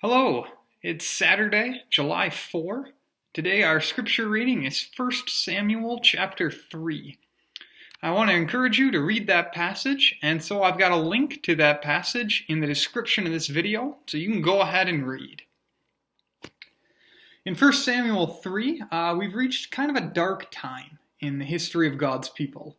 Hello, it's Saturday, July 4. Today our scripture reading is 1 Samuel chapter 3. I want to encourage you to read that passage, and so I've got a link to that passage in the description of this video, so you can go ahead and read. In 1 Samuel 3, we've reached kind of a dark time in the history of God's people.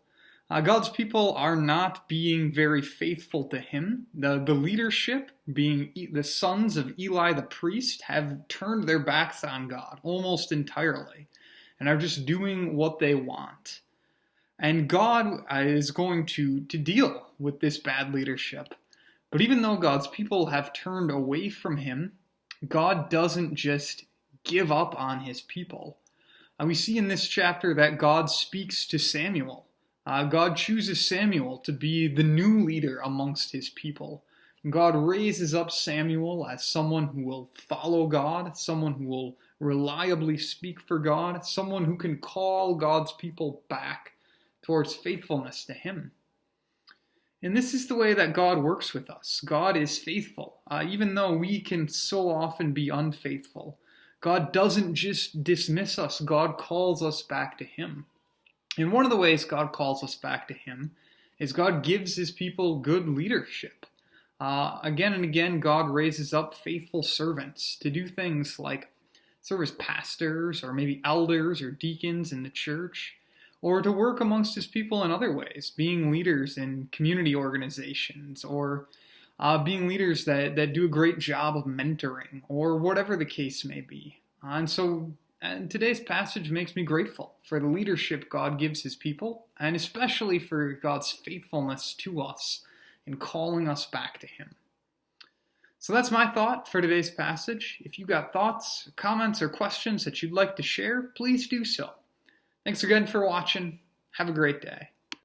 God's people are not being very faithful to Him. The leadership, being the sons of Eli the priest, have turned their backs on God almost entirely and are just doing what they want. And God is going to deal with this bad leadership. But even though God's people have turned away from Him, God doesn't just give up on His people. We see in this chapter that God speaks to Samuel. God chooses Samuel to be the new leader amongst his people. God raises up Samuel as someone who will follow God, someone who will reliably speak for God, someone who can call God's people back towards faithfulness to Him. And this is the way that God works with us. God is faithful, even though we can so often be unfaithful. God doesn't just dismiss us, God calls us back to Him. And one of the ways God calls us back to Him is God gives His people good leadership. Again and again, God raises up faithful servants to do things like serve as pastors or maybe elders or deacons in the church, or to work amongst His people in other ways, being leaders in community organizations or being leaders that do a great job of mentoring or whatever the case may be. And today's passage makes me grateful for the leadership God gives His people, and especially for God's faithfulness to us in calling us back to Him. So that's my thought for today's passage. If you've got thoughts, comments, or questions that you'd like to share, please do so. Thanks again for watching. Have a great day.